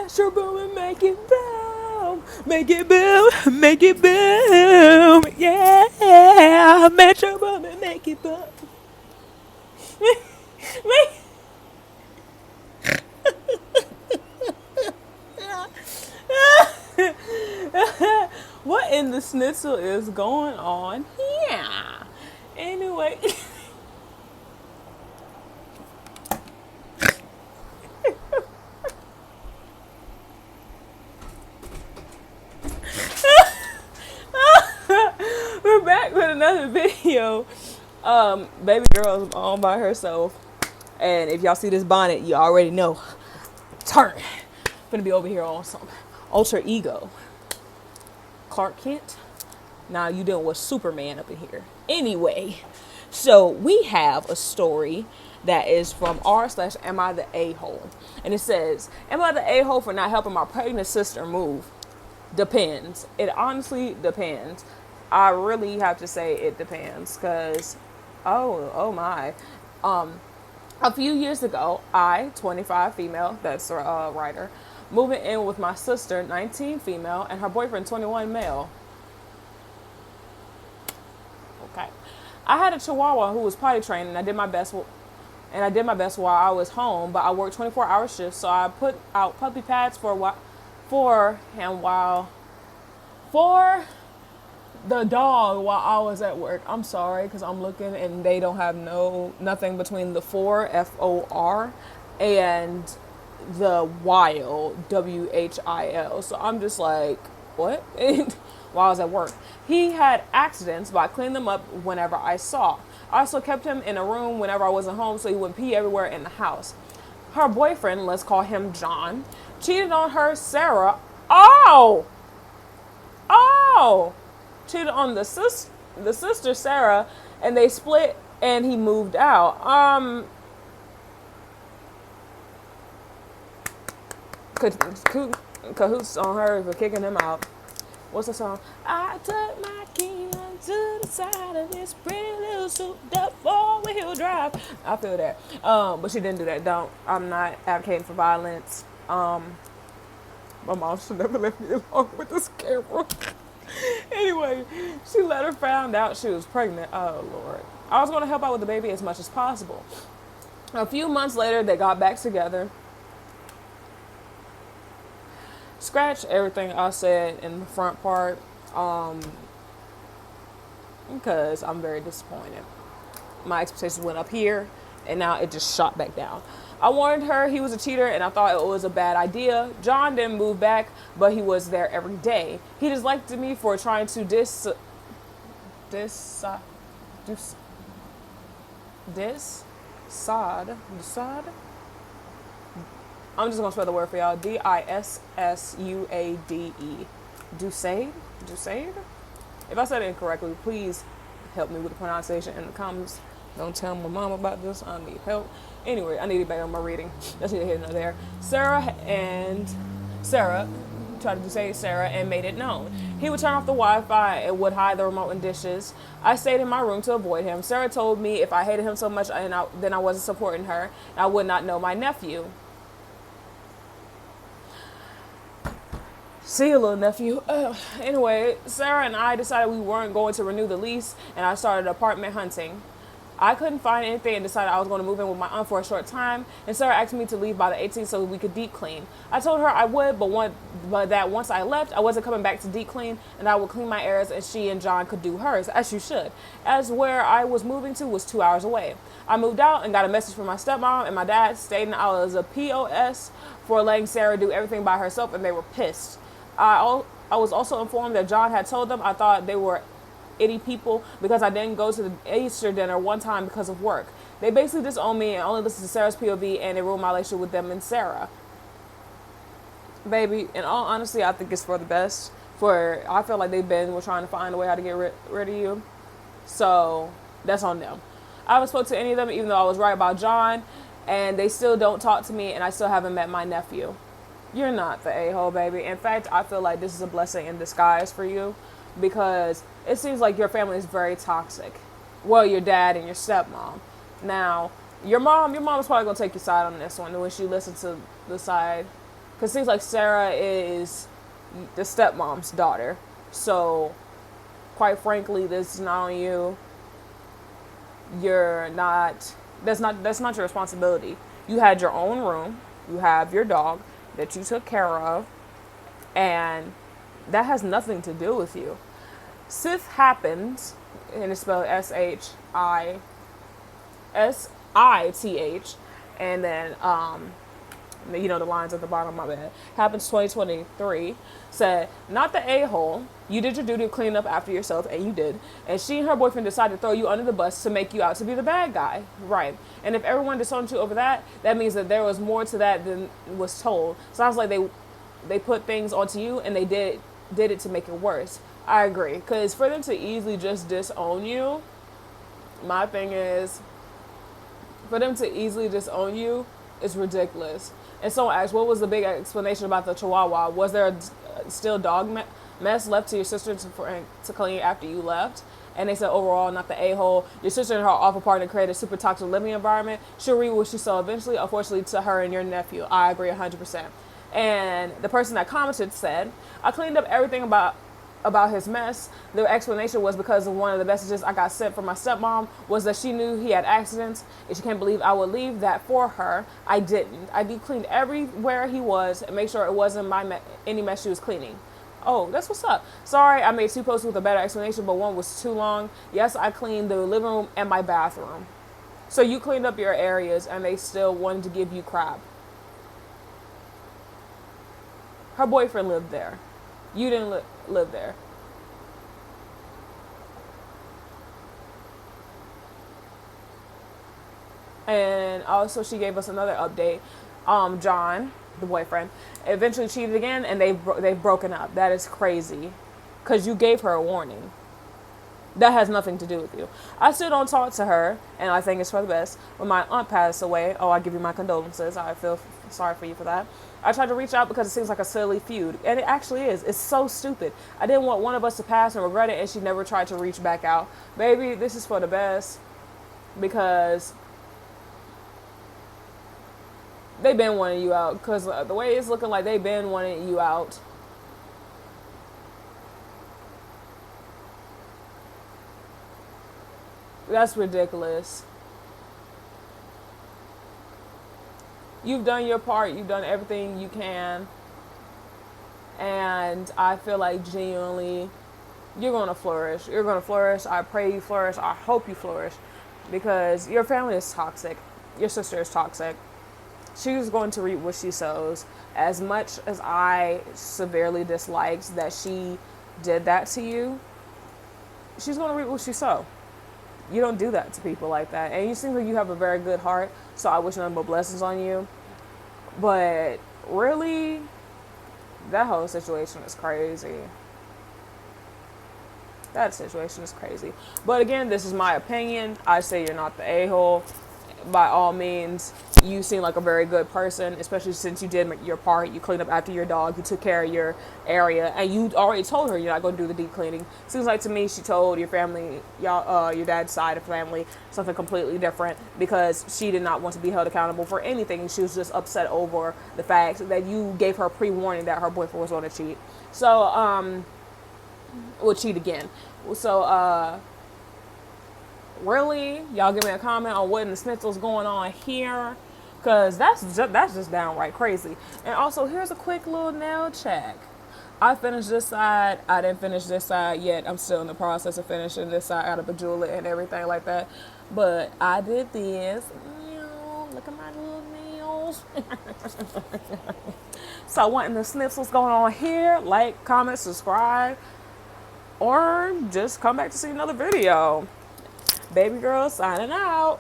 Metro Boomin, make it boom. Make it boom. Make it boom. Yeah. Metro Boomin, make it boom. What in the schnitzel is going on here? Anyway. We're back with another video. Baby girl is all by herself. And if y'all see this bonnet, you already know. Turn. Gonna be over here on some alter ego. Clark Kent. Now you dealing with Superman up in here. Anyway, so we have a story that is from r/am I the a-hole. And it says, am I the a-hole for not helping my pregnant sister move? Depends. It honestly depends. I really have to say it depends because, oh my. A few years ago, I, 25 female, that's a writer, moving in with my sister, 19 female, and her boyfriend, 21 male. Okay. I had a Chihuahua who was potty trained, and I did my best while I was home, but I worked 24-hour shifts, so I put out puppy pads for the dog while I was at work. I'm sorry, because I'm looking and they don't have nothing between the for, F-O-R, and the while, W-H-I-L. So I'm just like, what? While I was at work. He had accidents, but I cleaned them up whenever I saw. I also kept him in a room whenever I wasn't home so he wouldn't pee everywhere in the house. Her boyfriend, let's call him John, cheated on her, Sarah. Oh! Cheated on the sister Sarah, and they split and he moved out. Cahoots on her for kicking him out. What's the song? I took my key to the side of this pretty little souped up four-wheel drive. I feel that. But she didn't do that. I'm not advocating for violence. My mom should never let me along with this camera. Anyway, she later found out she was pregnant. Oh, Lord. I was going to help out with the baby as much as possible. A few months later, they got back together. Scratch everything I said in the front part, because I'm very disappointed. My expectations went up here, and now it just shot back down. I warned her he was a cheater, and I thought it was a bad idea. John didn't move back, but he was there every day. He disliked me for trying to decide. I'm just gonna spell the word for y'all. D-I-S-S-U-A-D-E. Dusaid? If I said it incorrectly, please help me with the pronunciation in the comments. Don't tell my mom about this. I need help. Anyway, I need to better on my reading. That's neither here nor there. Sarah tried to say Sarah and made it known. He would turn off the Wi-Fi and would hide the remote and dishes. I stayed in my room to avoid him. Sarah told me if I hated him so much then I wasn't supporting her, and I would not know my nephew. See you, little nephew. Anyway, Sarah and I decided we weren't going to renew the lease, and I started apartment hunting. I couldn't find anything and decided I was going to move in with my aunt for a short time, and Sarah asked me to leave by the 18th so we could deep clean. I told her I would, but that once I left, I wasn't coming back to deep clean, and I would clean my areas and she and John could do hers, as you should, as where I was moving to was 2 hours away. I moved out and got a message from my stepmom and my dad stating I was a POS for letting Sarah do everything by herself, and they were pissed. I was also informed that John had told them I thought they were itty people because I didn't go to the Easter dinner one time because of work. They basically disowned me and only listened to Sarah's POV, and it ruined my relationship with them and Sarah. Baby, in all honesty, I think it's for the best. I feel like were trying to find a way how to get rid of you. So that's on them. I haven't spoke to any of them, even though I was right about John, and they still don't talk to me, and I still haven't met my nephew. You're not the a-hole, baby. In fact, I feel like this is a blessing in disguise for you, because it seems like your family is very toxic. Well, your dad and your stepmom. Now, your mom is probably going to take your side on this one when she listens to the side. Because it seems like Sarah is the stepmom's daughter. So, quite frankly, this is not on you. You're not, that's not your responsibility. You had your own room. You have your dog that you took care of. And that has nothing to do with you. Sith happens, and it's spelled SITH, and then the lines at the bottom of my bed. Happens 2023. Said, not the a-hole. You did your duty of cleaning up after yourself, and you did. And she and her boyfriend decided to throw you under the bus to make you out to be the bad guy. Right. And if everyone disowned you over that, that means that there was more to that than was told. Sounds like they put things onto you, and they did it to make it worse. I agree. Because for them to easily just disown you, my thing is, for them to easily disown you is ridiculous. And someone asked, what was the big explanation about the Chihuahua? Was there still dog mess left to your sister to clean after you left? And they said, overall, not the a-hole. Your sister and her awful partner created a super toxic living environment. She'll read what she saw eventually, unfortunately, to her and your nephew. I agree 100%. And the person that commented said, I cleaned up everything about his mess. The explanation was because of one of the messages I got sent from my stepmom was that she knew he had accidents, and she can't believe I would leave that for her. I didn't. I deep cleaned everywhere he was and make sure it wasn't any mess she was cleaning. Oh, that's what's up. Sorry, I made 2 posts with a better explanation, but one was too long. Yes, I cleaned the living room and my bathroom. So you cleaned up your areas, and they still wanted to give you crap. Her boyfriend lived there. You didn't live there. And also she gave us another update. John, the boyfriend, eventually cheated again, and they've broken up. That is crazy. Because you gave her a warning. That has nothing to do with you. I still don't talk to her, and I think it's for the best. When my aunt passed away, I give you my condolences. I feel sorry for you for that. I tried to reach out because it seems like a silly feud, and it actually is. It's so stupid. I didn't want one of us to pass and regret it, and she never tried to reach back out. Baby, this is for the best, because they've been wanting you out, because the way it's looking like they've been wanting you out. That's ridiculous. You've done your part. You've done everything you can. And I feel like genuinely you're going to flourish. You're going to flourish. I pray you flourish. I hope you flourish. Because your family is toxic. Your sister is toxic. She's going to reap what she sows. As much as I severely disliked that she did that to you, she's going to reap what she sows. You don't do that to people like that. And you seem like you have a very good heart, so I wish nothing but blessings on you. But really, that whole situation is crazy. That situation is crazy. But again, this is my opinion. I say you're not the a-hole. By all means, you seem like a very good person, especially since you did your part. You cleaned up after your dog. You took care of your area, and you already told her you're not going to do the deep cleaning. Seems like to me she told your family, your dad's side of the family, something completely different, because she did not want to be held accountable for anything. She was just upset over the fact that you gave her pre-warning that her boyfriend was going to cheat. So, will cheat again. So, really, y'all give me a comment on what in the Snitzels going on here, because that's just downright crazy. And also, here's a quick little nail check. I finished this side. I didn't finish this side yet. I'm still in the process of finishing this side. I got to bejewel it and everything like that. But I did this. Look at my little nails. So, what in the Snitzels going on here? Like, comment, subscribe, or just come back to see another video. Baby girl signing out.